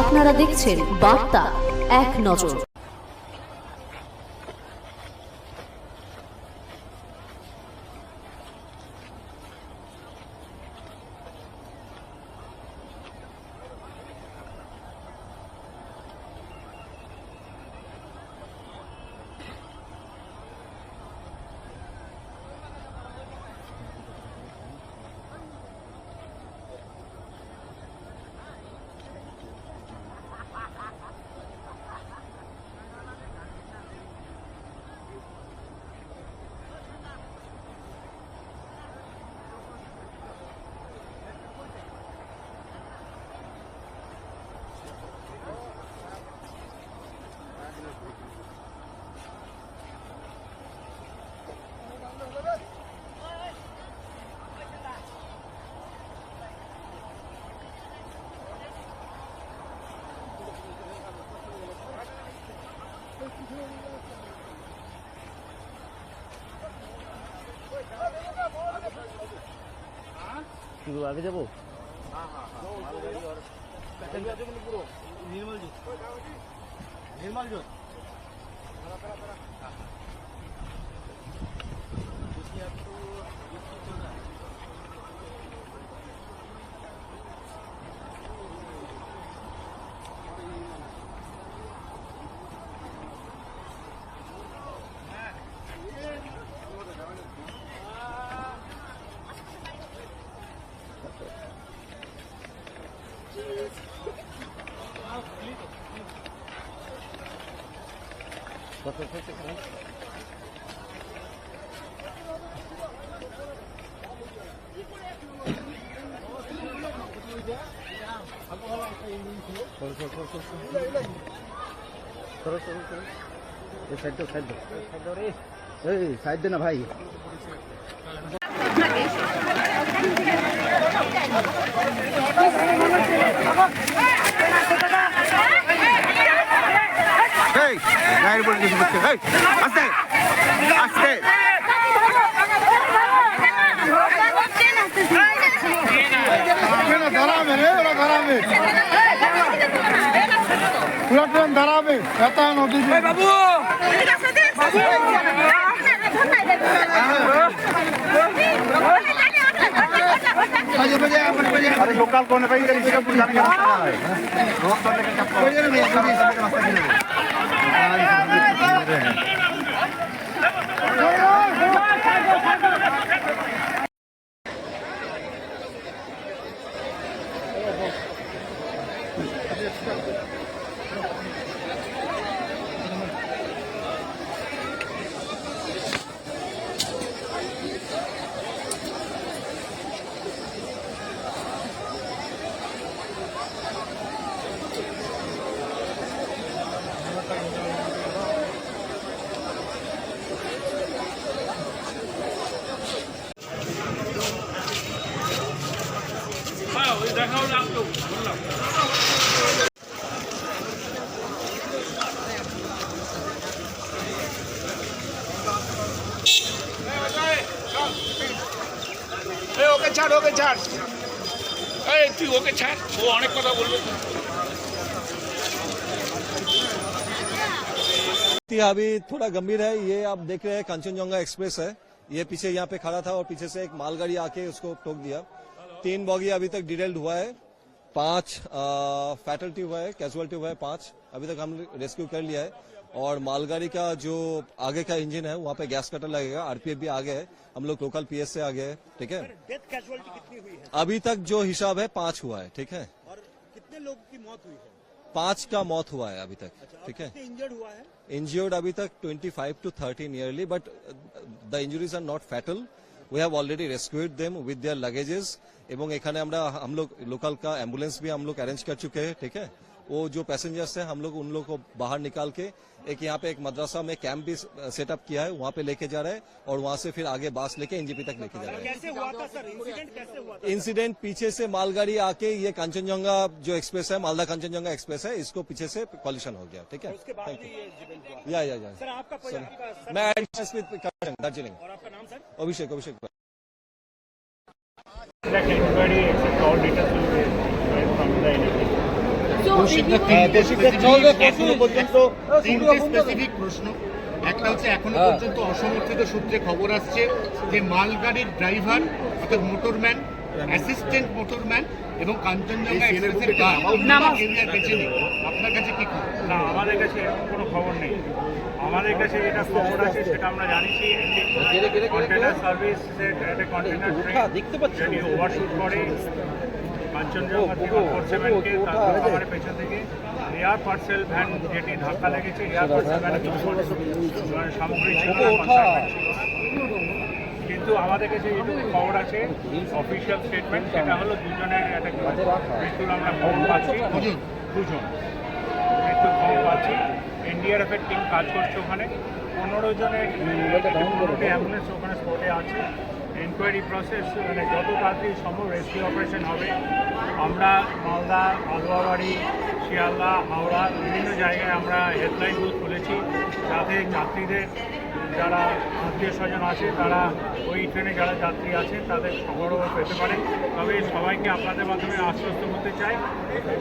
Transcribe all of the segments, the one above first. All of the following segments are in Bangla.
আপনারা দেখছেন বার্তা এক নজর। आगे जाबो निर्मल जो साइड देना भाई। गाड़ी बोल के आस्ते आस्ते धरा में पूरा ट्रेन धरा में रहता है नोटिस बाबू अरे लोकल कौन है भाई ওকে ছাড় এই তুই ওকে ছাড়, ও অনেক কথা বলবে। अभी थोड़ा गंभीर है। ये आप देख रहे हैं कंचनजंगा एक्सप्रेस है, ये पीछे यहाँ पे खड़ा था और पीछे से एक मालगाड़ी आके उसको ठोक दिया। 3 बॉगी अभी तक डिटेल्ड हुआ है, 5 फैटलिटी हुआ है, कैजुअलिटी हुआ है 5 अभी तक हम रेस्क्यू कर लिया है। और मालगाड़ी का जो आगे का इंजन है वहाँ पे गैस कटर लगेगा, आरपीएफ भी आगे है, हम लोग लोकल पीएस से आगे है। ठीक है, डेथ कैजुअलिटी कितनी हुई है? अभी तक जो हिसाब है 5 हुआ है। ठीक है, और कितने लोगों की मौत हुई है? 5 का मौत हुआ है अभी तक। ठीक है, इंजर्ड हुआ है? इंजर्ड अभी तक 25 to 30 nearly, but the injuries are not fatal. We have already rescued them with their luggages. এবং এখানে আমরা हम लोग लोकल का एम्बुलेंस भी हम लोग अरेंज कर चुके हैं। ठीक है, वो जो पैसेंजर्स हैं हम लोग उन लोग को बाहर निकाल के एक यहाँ पे एक मदरसा में कैंप भी सेटअप किया है, वहाँ पे लेके जा रहे हैं और वहाँ से फिर आगे बास लेके एनजीपी तक लेके जा रहे हैं। कैसे हुआ था सर इंसिडेंट? कैसे हुआ था? इंसिडेंट पीछे से मालगाड़ी आके ये कंचनजंगा जो एक्सप्रेस है, मालदा कंचनजंगा एक्सप्रेस है, इसको पीछे से कॉलिशन हो गया। ठीक है, उसके बाद ये इवेंट हुआ। या सर आपका मैं दार्जिलिंग। और आपका नाम sir? Abhishek. Inquiry except all details will be from the NLP. এখনো পর্যন্ত তিনটে স্পেসিফিক প্রশ্ন। একটা হচ্ছে এখনো পর্যন্ত অসমর্থিত সূত্রে খবর আসছে যে মালগাড়ির ড্রাইভার অর্থাৎ মোটরম্যান, অ্যাসিস্ট্যান্ট মোটরম্যান এবং কাঞ্চনজঙ্ঘা এক্সপ্রেসের গার্ড এরিয়া বেঁচে নেই। আপনার কাছে কি খবর? না, আমাদের কাছে এরকম কোনো খবর নেই। আমাদের কাছে যেটা খবর আছে সেটা আমরা জানিছি কন্টেনার সার্ভিসের একটা কন্টেনার ট্রেন যেটি ওভারশুট করে কাঞ্চনজঙ্ঘা 447-কে, তারপরে আমার পেছন থেকে এয়ার পার্সেল ভ্যান যেটি ধাক্কা লেগেছে, এয়ার পার্সেল ভ্যানে কিছু সামগ্রী ছিল না, কনসাইনমেন্ট ছিল না। কিন্তু আমাদের কাছে যেটুকু খবর আছে অফিসিয়াল স্টেটমেন্ট, সেটা হলো দুজনের একটা মৃত্যুর আমরা খবর পাচ্ছি, দুজন মৃত্যুর খবর পাচ্ছি। এনডিআরএফের টিম কাজ করছে ওখানে, 15 জনের 15টি অ্যাম্বুলেন্স ওখানে স্পটে আছে। এনকোয়ারি প্রসেস মানে যত তাড়াতাড়ি সম্ভব রেস্কিউ অপারেশন হবে। আমরা মালদা, আলুয়াবাড়ি, শিয়ালদা, হাওড়া বিভিন্ন জায়গায় আমরা হেল্পলাইন বুথ খুলেছি, যাতে যাত্রীদের যারা আত্মীয় স্বজন আছে তারা ওই ট্রেনে যারা যাত্রী আছেন তাদের খবরও পেতে পারে। তবে সবাইকে আপনাদের মাধ্যমে আশ্বস্ত করতে চাই,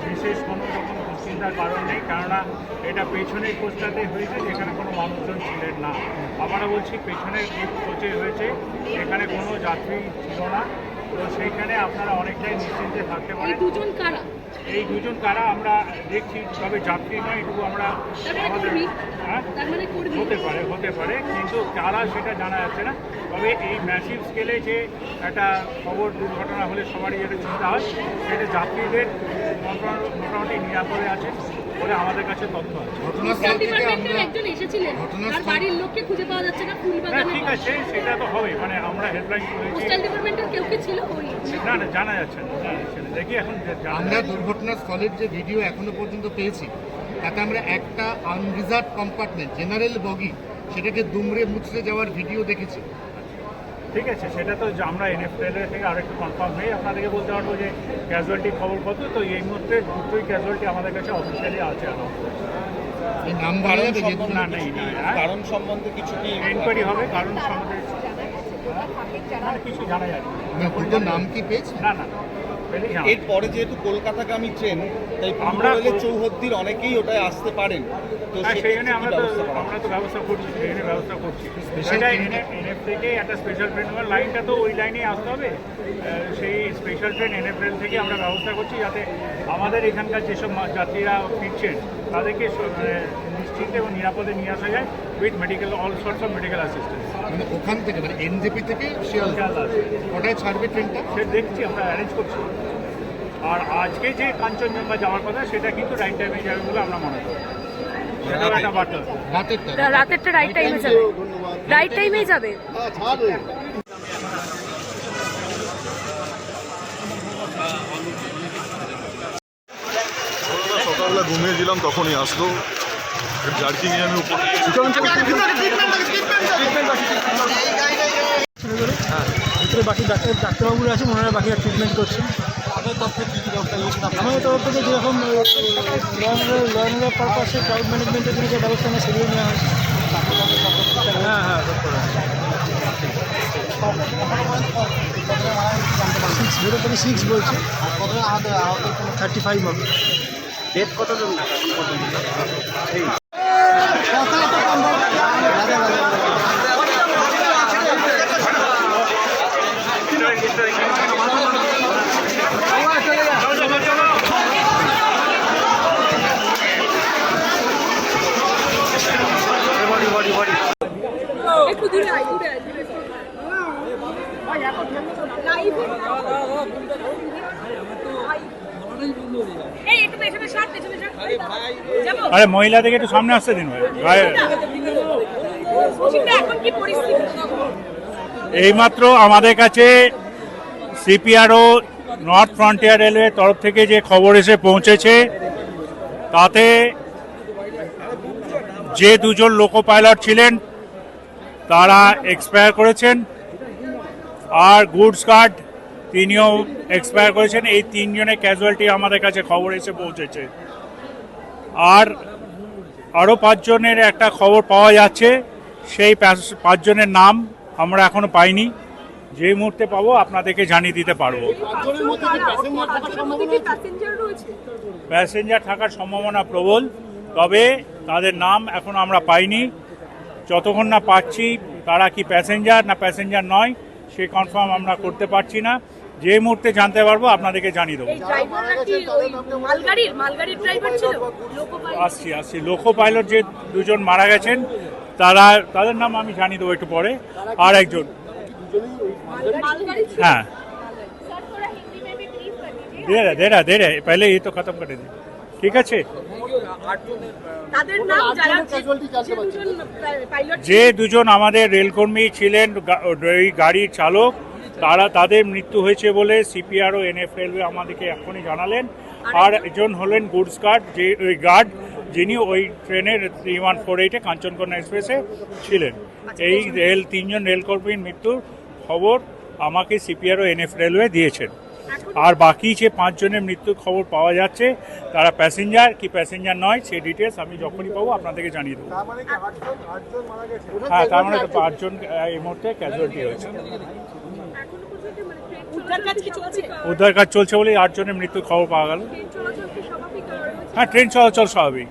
বিশেষ কোনো রকম দুশ্চিন্তার কারণ নেই, কেননা এটা পেছনের কোচটাতে হয়েছে যেখানে কোনো মানুষজন ছিলেন না। আমরা বলছি পেছনের কোচে হয়েছে, এখানে কোনো যাত্রী ছিল না। তো সেইখানে আপনারা অনেকটাই নিশ্চিন্তে থাকতে পারেন। এই দুজন কারা আমরা দেখছি, তবে যাত্রী নয়, এটুকু আমরা হতে পারে কিন্তু কারা সেটা জানা যাচ্ছে না। তবে এই ম্যাসিভ স্কেলে যে একটা খবর দুর্ঘটনা হলে সবারই যেটা চিন্তা হয়, সেটা যাত্রীদের মোটামুটি নিরাপদে আছে বলে আমাদের কাছে তথ্য আছে। ঠিক আছে, সেটা তো হবে, মানে আমরা হেল্পলাইন করেছি। না না, জানা যাচ্ছে না, দেখি এখন আমরা দুর্ঘটনাস্থলের যে ভিডিও এখনো পর্যন্ত পেয়েছি তাতে আমরা একটা আনরিজার্ভ কম্পার্টমেন্ট জেনারেল বগি সেটাকে দুমড়ে মুচড়ে যাওয়ার ভিডিও দেখেছি। ঠিক আছে, সেটা তো আমরা এনএফএল থেকে আরেকটু কনফার্ম হয়ে আপনাদেরকে বলতে পারবো যে ক্যাজুয়ালিটির খবর কত। তো এই মুহূর্তে দুটোই ক্যাজুয়ালিটি আমাদের কাছে অফিসিয়ালি আছে। এই নাম বলা যাবে যে না নেই, কারণ সম্বন্ধে কিছু কি এনকোয়ারি হবে, কারণ সম্বন্ধে কিছু জানা যায় না। নাম কি পেয়েছে? না না, এরপরে যেহেতু কলকাতাগামী ট্রেন, তাই আমরা চৌহদ্দির অনেকেই ওটায় আসতে পারেন, তো সেইখানে আমরা তো ব্যবস্থা করছি, ট্রেনের ব্যবস্থা করছি। সেটা এনএফ থেকে একটা স্পেশাল ট্রেন, লাইনটা তো ওই লাইনেই আসতে হবে। সেই স্পেশাল ট্রেন এনএফএল থেকে আমরা ব্যবস্থা করছি যাতে আমাদের এখানকার যেসব যাত্রীরা ফিরছেন তাদেরকে নিশ্চিন্তে এবং নিরাপদে নিয়ে আসা যায় with medical, all sorts of medical assistance. মানে ওখান থেকে মানে এনজেপি থেকে শিয়ালদা ওটাই ছাড়বে ট্রেনটা, সে দেখছি, আমরা অ্যারেঞ্জ করছি। আর আজকে যে কাঞ্চনজঙ্ঘা যাওয়ার কথা সেটা কিন্তু রাইট টাইমে যাবে বলে আমরা মনে করি। সেটাও একটা বার্তা, রাতেরটা রাইট টাইমে যাবে, রাইট টাইমেই যাবে। সকালবেলা ঘুমিয়েছিলাম, তখনই আসলো জার্কিংয়ে আমি উপর ভিতরে বাকি ডাক্তারবাবুরা আছে, ওনারা বাকি ট্রিটমেন্ট করছেন। আমাদের তরফ থেকে যেরকম ল অ্যান্ড অর্ডার পারপাসে ক্রাউড ম্যানেজমেন্টের জন্য যে ব্যবস্থা নেয় সেগুলো নেওয়া হয়েছে। হ্যাঁ হ্যাঁ, 6 বলছে, 35 হবে। ডেট কতজন? একটু দূরে আয়, দূরে আয়, দূরে এই একটু পেছনে সর, পেছনে সর। আরে মহিলাদেরকে একটু সামনে আসতে দিন ভাই। এখন কি পরিস্থিতি? এইমাত্র আমাদের কাছে সিপিআরও নর্থ ফ্রন্টিয়ার রেলওয়ে তরফ থেকে যে খবর এসে পৌঁছেছে তাতে যে দুজন লোকো পাইলট ছিলেন তারা এক্সপায়ার করেছেন, আর গুডস গার্ড তিনিও এক্সপায়ার করেছেন। এই 3 জনের ক্যাজুয়ালিটি আমাদের কাছে খবর এসে পৌঁছেছে। আর আরও 5 জনের একটা খবর পাওয়া যাচ্ছে, সেই 5 জনের নাম আমরা এখনো পাইনি। যে মুহূর্তে পাবো আপনাদেরকে জানিয়ে দিতে পারবো। প্যাসেঞ্জার থাকার সম্ভাবনা প্রবল, তবে তাদের নাম এখন আমরা পাইনি। যতক্ষণ না পাচ্ছি তারা কি প্যাসেঞ্জার না প্যাসেঞ্জার নয় সে কনফার্ম আমরা করতে পারছি না। যে মুহূর্তে জানতে পারবো আপনাদেরকে জানিয়ে দেবো। আসছি লোকো পাইলট যে দুজন মারা গেছেন তাদের নাম আমি জানিয়ে দেবো একটু পরে। আর একজন, হ্যাঁ दे रहे पहले ये तो खत्म कर दे, ঠিক আছে। যে দুজন আমাদের রেলকর্মী ছিলেন এই গাড়ির চালক, তাদের মৃত্যু হয়েছে বলে সিপিআর ও এনএফ রেলওয়ে আমাদেরকে এখনই জানালেন। আর একজন হলেন গুডস গার্ড, যে ওই গার্ড যিনি ওই ট্রেনের 3148-এ কাঞ্চনকন্যা এক্সপ্রেসে ছিলেন। এই তিনজন রেলকর্মীর মৃত্যুর খবর আমাকে সিপিআর ও এনএফ রেলওয়ে দিয়েছেন। আর বাকি যে 5 জনের মৃত্যুর খবর পাওয়া যাচ্ছে তারা প্যাসেঞ্জার কি প্যাসেঞ্জার নয় সেই ডিটেলস আমি যখনই পাবো আপনাদেরকে জানিয়ে দেবো। হ্যাঁ, তার মানে তো 5 জন এই মুহূর্তে ক্যাজুয়ালিটি হয়েছে। উদ্ধার কাজ চলছে বলে 8 জনের মৃত্যুর খবর পাওয়া গেল। হ্যাঁ, ট্রেন চলাচল স্বাভাবিক।